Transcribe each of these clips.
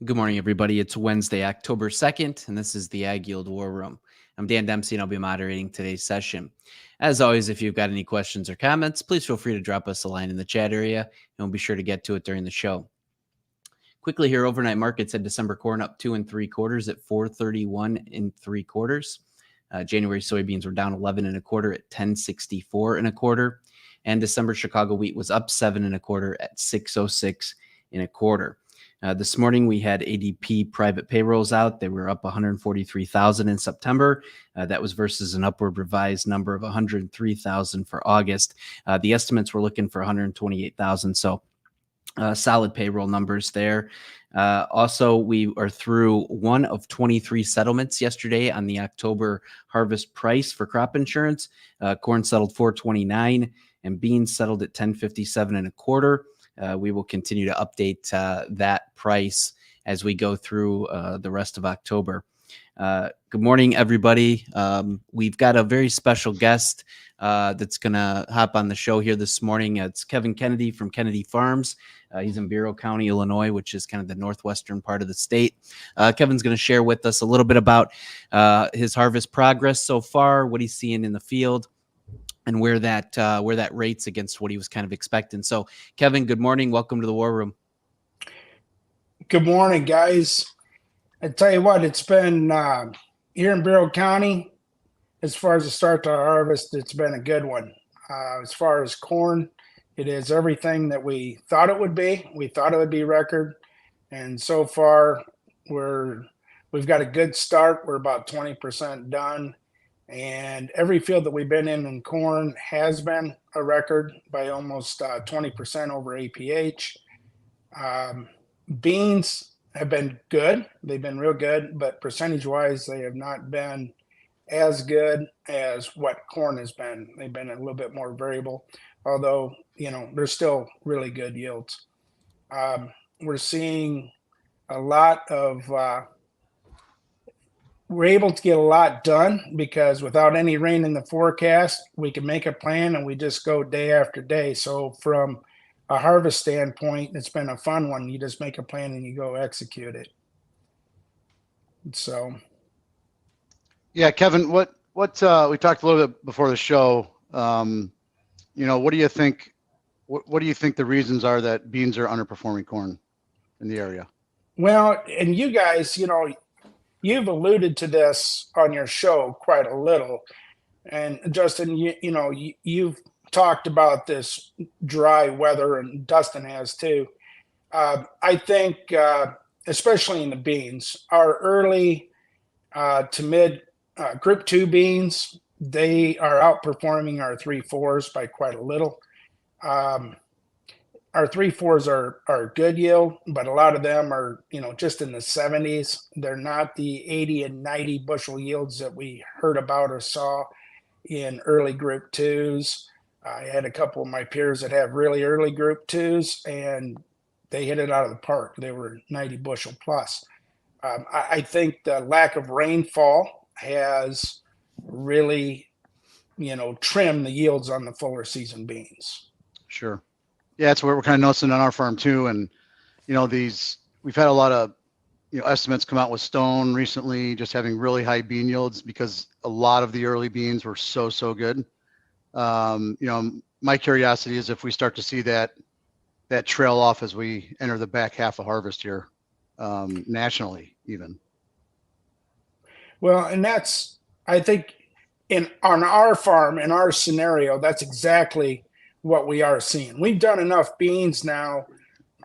Good morning, everybody. It's Wednesday, October 2nd, and this is the AgYield War Room. I'm Dan Dempsey, and I'll be moderating today's session. As always, if you've got any questions or comments, please feel free to drop us a line in the chat area, and we'll be sure to get to it during the show. Quickly here, overnight markets had December corn up 2 3/4 at 431 3/4. January soybeans were down 11 1/4 at 1064 1/4, and December Chicago wheat was up 7 1/4 at 606 1/4. This morning, we had ADP private payrolls out. They were up 143,000 in September. That was versus an upward revised number of 103,000 for August. The estimates were looking for 128,000. So solid payroll numbers there. Also, we are through one of 23 settlements yesterday on the October harvest price for crop insurance. Corn settled 429 and beans settled at 1057 1/4. We will continue to update that price as we go through the rest of October. Good morning, everybody. We've got a very special guest that's going to hop on the show here this morning. It's Kevin Kennedy from Kennedy Farms. He's in Bureau County, Illinois, which is kind of the northwestern part of the state. Kevin's going to share with us a little bit about his harvest progress so far, what he's seeing in the field, and where that rates against what he was kind of expecting. So, Kevin, good morning. Welcome to the War Room. Good morning, guys. I tell you what, it's been here in Bureau County, as far as the start to our harvest, it's been a good one. As far as corn, it is everything that we thought it would be. We thought it would be record, and so far we've got a good start. We're about 20% done. And every field that we've been in corn has been a record by almost 20% over APH. Beans have been good. They've been real good, but percentage-wise, they have not been as good as what corn has been. They've been a little bit more variable, although, they're still really good yields. We're seeing a lot of we're able to get a lot done because without any rain in the forecast, we can make a plan and we just go day after day. So from a harvest standpoint, it's been a fun one. You just make a plan and you go execute it. So, yeah, Kevin, what we talked a little bit before the show. What do you think? What do you think the reasons are that beans are underperforming corn in the area? Well, and you guys, you've alluded to this on your show quite a little, and Justin, you've talked about this dry weather, and Dustin has too. I think, especially in the beans, our early to mid Group 2 beans, they are outperforming our 3-4s by quite a little. Our 3-4s are good yield, but a lot of them are, just in the 70s. They're not the 80 and 90 bushel yields that we heard about or saw in early Group 2s. I had a couple of my peers that have really early Group 2s, and they hit it out of the park. They were 90 bushel plus. I think the lack of rainfall has really, trimmed the yields on the fuller season beans. Sure. Yeah, that's what we're kind of noticing on our farm too. And, we've had a lot of, estimates come out with Stone recently, just having really high bean yields because a lot of the early beans were so good. My curiosity is if we start to see that trail off as we enter the back half of harvest here, nationally even. Well, and that's, I think on our farm, in our scenario, that's exactly what we are seeing. We've done enough beans now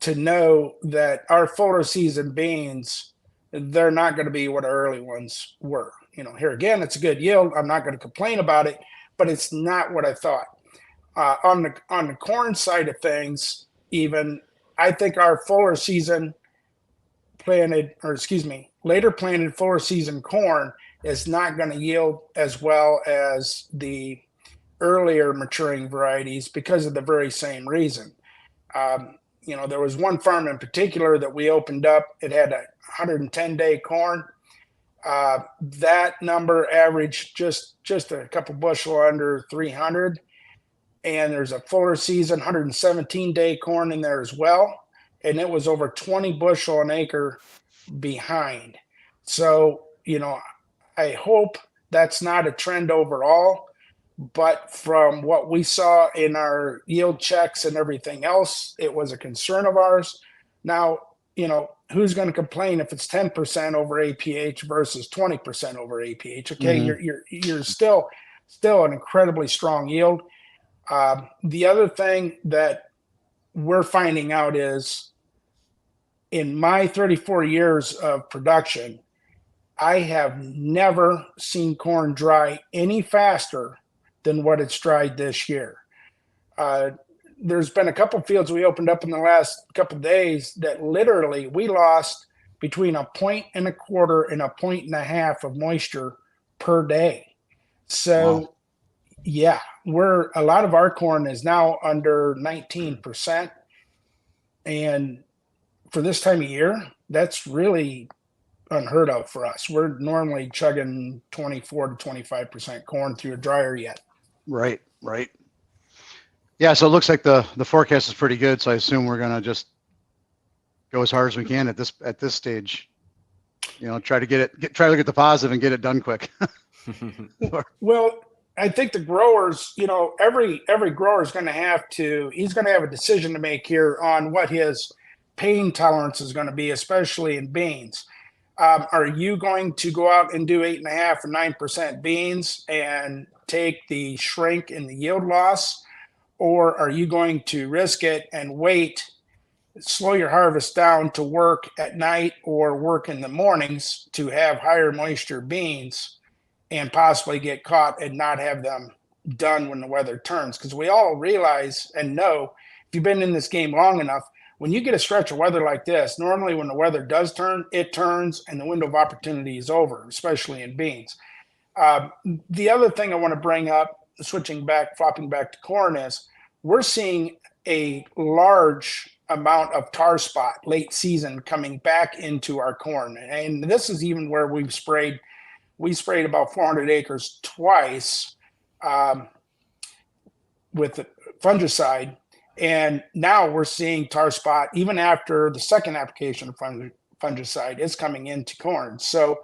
to know that our fuller season beans, they're not going to be what our early ones were. Here again, it's a good yield. I'm not going to complain about it, but it's not what I thought. On the corn side of things, even I think our fuller season later planted fuller season corn is not going to yield as well as the earlier maturing varieties because of the very same reason. There was one farm in particular that we opened up. It had a 110-day corn. That number averaged just a couple bushel under 300. And there's a fuller season 117-day corn in there as well. And it was over 20 bushel an acre behind. So, I hope that's not a trend overall, but from what we saw in our yield checks and everything else, it was a concern of ours. Now, who's going to complain if it's 10% over APH versus 20% over APH? Okay, you're still an incredibly strong yield. The other thing that we're finding out is, in my 34 years of production, I have never seen corn dry any faster than what it's dried this year. There's been a couple fields we opened up in the last couple of days that literally we lost between 1.25 and 1.5 of moisture per day. So, Wow. yeah, a lot of our corn is now under 19%. And for this time of year, that's really unheard of for us. We're normally chugging 24 to 25% corn through a dryer yet. Right. Yeah, so it looks like the forecast is pretty good. So I assume we're gonna just go as hard as we can at this stage. Try to look at the positive and get it done quick. Well, I think the growers, every grower is going to have a decision to make here on what his pain tolerance is going to be, especially in beans. Are you going to go out and do 8.5 or 9% beans and take the shrink in the yield loss? Or are you going to risk it and wait, slow your harvest down to work at night or work in the mornings to have higher moisture beans and possibly get caught and not have them done when the weather turns? Because we all realize and know, if you've been in this game long enough, when you get a stretch of weather like this, normally when the weather does turn, it turns and the window of opportunity is over, especially in beans. The other thing I want to bring up, flopping back to corn, is we're seeing a large amount of tar spot late season coming back into our corn. And this is even where we sprayed about 400 acres twice with the fungicide. And now we're seeing tar spot, even after the second application of fungicide, is coming into corn. So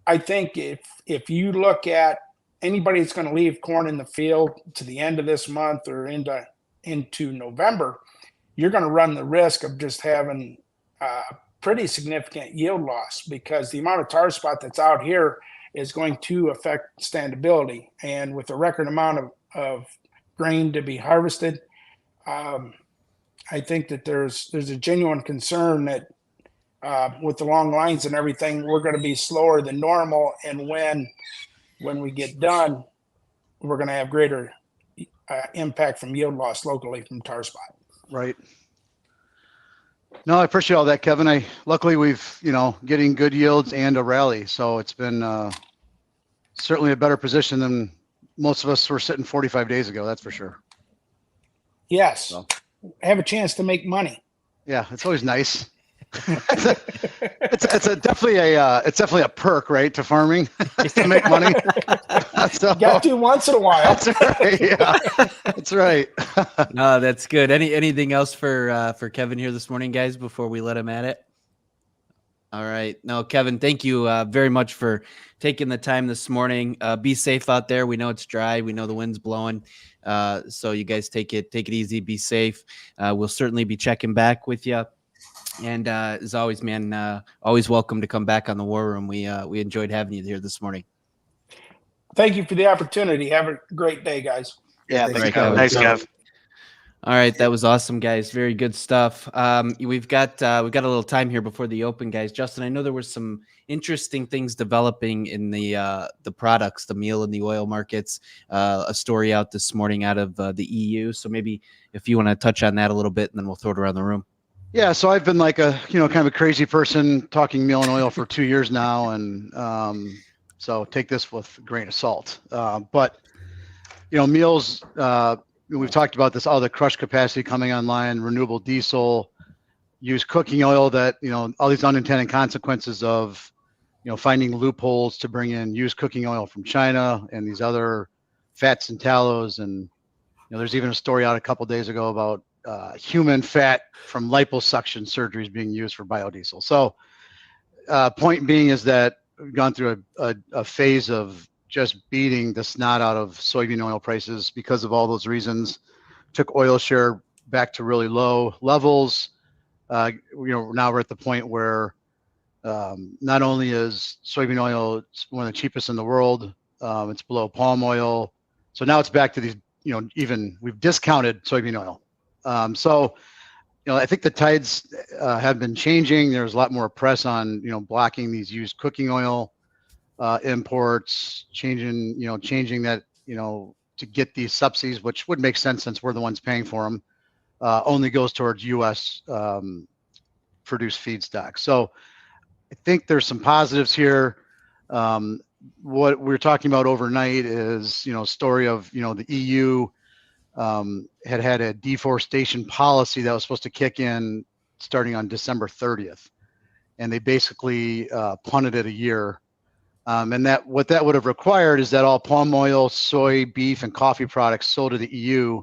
I think if you look at anybody that's going to leave corn in the field to the end of this month or into November, you're going to run the risk of just having pretty significant yield loss, because the amount of tar spot that's out here is going to affect standability. And with a record amount of grain to be harvested, I think that there's a genuine concern that with the long lines and everything, we're going to be slower than normal. And when we get done, we're going to have greater impact from yield loss locally from tar spot. Right. No, I appreciate all that, Kevin. Luckily we've, getting good yields and a rally. So it's been certainly a better position than most of us were sitting 45 days ago. That's for sure. Yes. So. Have a chance to make money. Yeah, it's always nice. it's definitely a perk, right, to farming, to make money. So, got to once in a while. That's right. Yeah, that's right. No, that's good. Anything else for Kevin here this morning, guys, before we let him at it? All right. No, Kevin, thank you very much for taking the time this morning. Be safe out there. We know it's dry. We know the wind's blowing. So you guys take it easy. Be safe. We'll certainly be checking back with you. And as always, man, always welcome to come back on the War Room. We enjoyed having you here this morning. Thank you for the opportunity. Have a great day, guys. Yeah, thanks, Kev. Thanks, Kev. All right, that was awesome, guys. Very good stuff. We've got a little time here before the open, guys. Justin, I know there were some interesting things developing in the products, the meal and the oil markets. A story out this morning out of the EU. So maybe if you want to touch on that a little bit, and then we'll throw it around the room. Yeah, so I've been like kind of a crazy person talking meal and oil for 2 years now, and so take this with a grain of salt. But meals. We've talked about this, all the crush capacity coming online, renewable diesel, used cooking oil, that, all these unintended consequences of, finding loopholes to bring in used cooking oil from China and these other fats and tallows. And, there's even a story out a couple of days ago about human fat from liposuction surgeries being used for biodiesel. So point being is that we've gone through a phase of just beating the snot out of soybean oil prices because of all those reasons. Took oil share back to really low levels. Now we're at the point where not only is soybean oil one of the cheapest in the world, it's below palm oil. So now it's back to these, even we've discounted soybean oil. So I think the tides have been changing. There's a lot more press on, blocking these used cooking oil imports, changing that, to get these subsidies, which would make sense since we're the ones paying for them, only goes towards U.S. Produced feedstock. So I think there's some positives here. What we're talking about overnight is, story of, the EU had a deforestation policy that was supposed to kick in starting on December 30th. And they basically punted it a year. And what that would have required is that all palm oil, soy, beef, and coffee products sold to the EU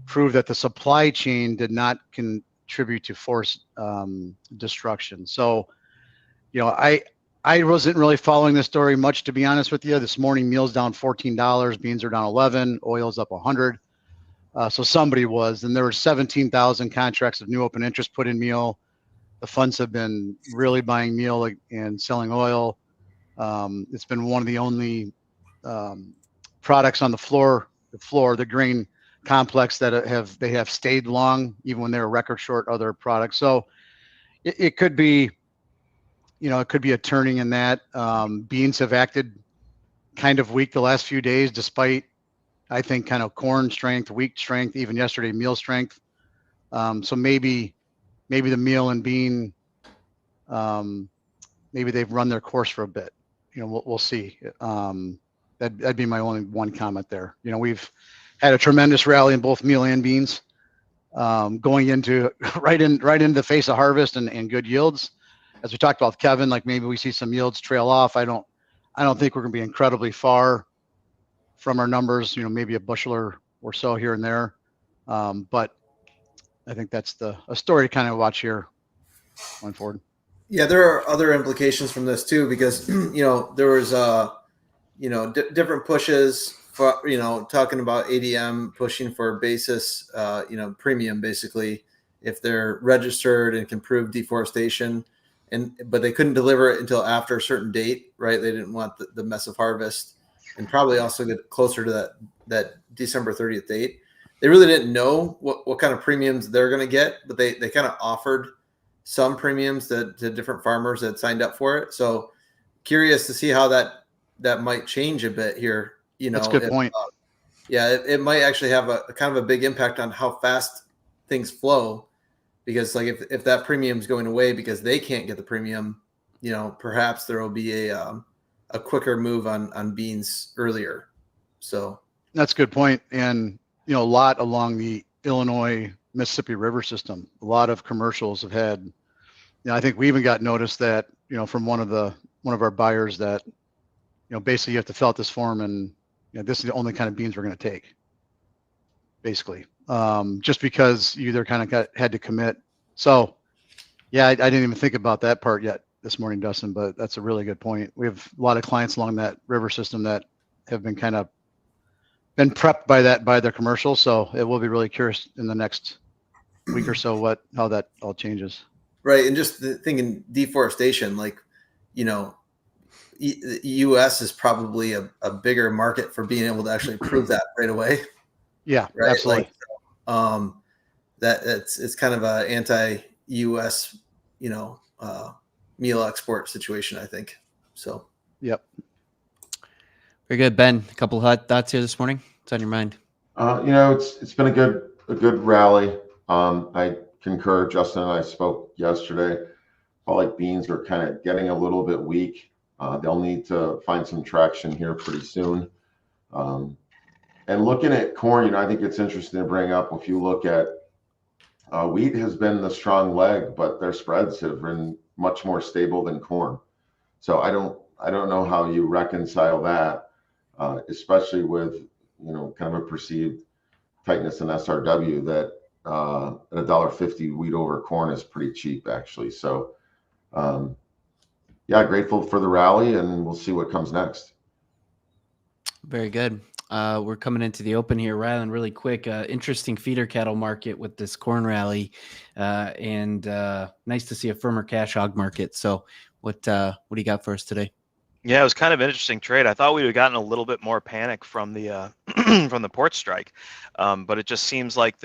prove that the supply chain did not contribute to forest destruction. So, I wasn't really following this story much, to be honest with you. This morning, meal's down $14, beans are down 11, oil's up 100. So somebody was, and there were 17,000 contracts of new open interest put in meal. The funds have been really buying meal and selling oil. It's been one of the only products on the grain complex that have stayed long, even when they were record short other products. So it could be, it could be a turning in that. Beans have acted kind of weak the last few days, despite, I think, kind of corn strength, wheat strength, even yesterday meal strength. So maybe the meal and bean, maybe they've run their course for a bit. We'll see. That'd be my only one comment there. We've had a tremendous rally in both meal and beans, going into right into the face of harvest and good yields. As we talked about with Kevin, like maybe we see some yields trail off. I don't think we're going to be incredibly far from our numbers. Maybe a bushel or so here and there, but I think that's a story to kind of watch here going forward. Yeah, there are other implications from this too, because there was different pushes for talking about ADM pushing for basis premium, basically, if they're registered and can prove deforestation, but they couldn't deliver it until after a certain date, right? They didn't want the mess of harvest, and probably also get closer to that December 30th date. They really didn't know what kind of premiums they're going to get, but they kind of offered some premiums to different farmers that signed up for it. So curious to see how that might change a bit here. That's a good point. It might actually have a kind of a big impact on how fast things flow, because like if that premium is going away because they can't get the premium, perhaps there will be a quicker move on beans earlier. So that's a good point. And, a lot along the Illinois Mississippi River system, a lot of commercials have had, I think we even got notice that, from one of our buyers that, basically you have to fill out this form and, this is the only kind of beans we're going to take, basically, just because you either kind of had to commit. So yeah, I didn't even think about that part yet this morning, Dustin, but that's a really good point. We have a lot of clients along that river system that have been prepped by their commercials. So it will be really curious in the next week or so how that all changes. Right. And just thinking deforestation, like, the U.S. is probably a bigger market for being able to actually prove that right away. Yeah, right? Absolutely. It's kind of a anti-U.S. Meal export situation, I think. So. Yep. Very good, Ben. A couple of hot thoughts here this morning. What's on your mind? It's been a good rally. I concur. Justin and I spoke yesterday. Felt like beans are kind of getting a little bit weak. They'll need to find some traction here pretty soon. And looking at corn, I think it's interesting to bring up. If you look at wheat, has been the strong leg, but their spreads have been much more stable than corn. So I don't know how you reconcile that, especially with kind of a perceived tightness in SRW that at $1.50 wheat over corn is pretty cheap, actually. So yeah, grateful for the rally, and we'll see what comes next. Very good. We're coming into the open here, Ryland, really quick. Interesting feeder cattle market with this corn rally, and nice to see a firmer cash hog market. So what do you got for us today? Yeah, it was kind of an interesting trade. I thought we would have gotten a little bit more panic from the from the port strike, but it just seems like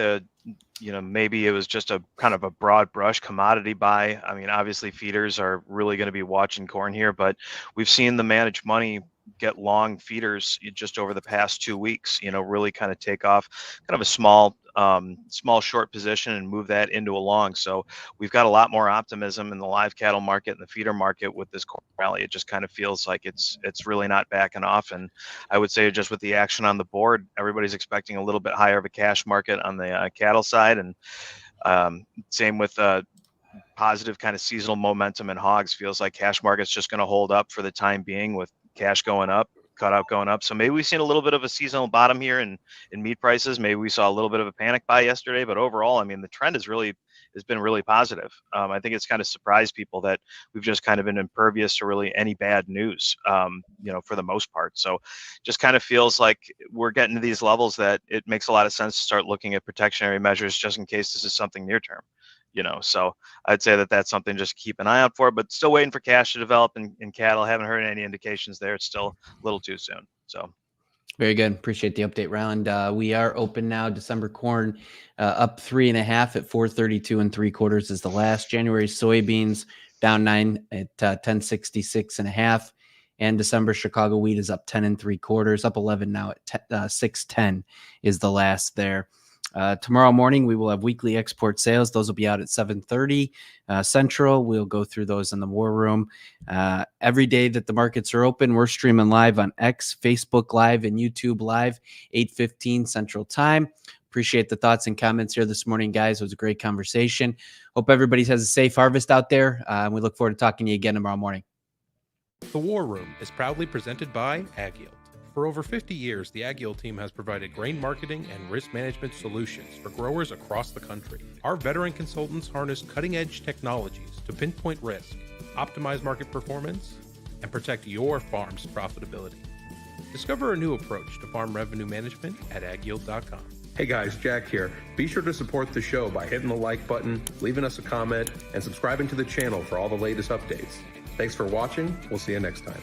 maybe it was just a kind of a broad brush commodity buy. I mean, obviously feeders are really going to be watching corn here, but we've seen the managed money get long feeders just over the past 2 weeks, really kind of take off kind of a small short position and move that into a long. So we've got a lot more optimism in the live cattle market and the feeder market with this corn rally. It just kind of feels like it's really not backing off. And I would say just with the action on the board, everybody's expecting a little bit higher of a cash market on the cattle side. And same with positive kind of seasonal momentum in hogs. Feels like cash market's just going to hold up for the time being with cash going up, cutout going up. So maybe we've seen a little bit of a seasonal bottom here in meat prices. Maybe we saw a little bit of a panic buy yesterday, but overall, I mean, the trend has been really positive. I think it's kind of surprised people that we've just kind of been impervious to really any bad news, for the most part. So just kind of feels like we're getting to these levels that it makes a lot of sense to start looking at protectionary measures just in case this is something near term. So I'd say that that's something just to keep an eye out for, but still waiting for cash to develop in cattle. Haven't heard any indications there. It's still a little too soon. So very good. Appreciate the update, Ryland. We are open now. December corn up 3.5 at 432 3/4 is the last. January soybeans down 9 at 1066.5, and December Chicago wheat is up 10 3/4, up 11 now at 610 is the last there. Tomorrow morning, we will have weekly export sales. Those will be out at 7:30 Central. We'll go through those in the war room. Every day that the markets are open, we're streaming live on X, Facebook Live, and YouTube Live, 8:15 Central Time. Appreciate the thoughts and comments here this morning, guys. It was a great conversation. Hope everybody has a safe harvest out there. We look forward to talking to you again tomorrow morning. The War Room is proudly presented by AgYield. For over 50 years, the AgYield team has provided grain marketing and risk management solutions for growers across the country. Our veteran consultants harness cutting-edge technologies to pinpoint risk, optimize market performance, and protect your farm's profitability. Discover a new approach to farm revenue management at agyield.com. Hey guys, Jack here. Be sure to support the show by hitting the like button, leaving us a comment, and subscribing to the channel for all the latest updates. Thanks for watching. We'll see you next time.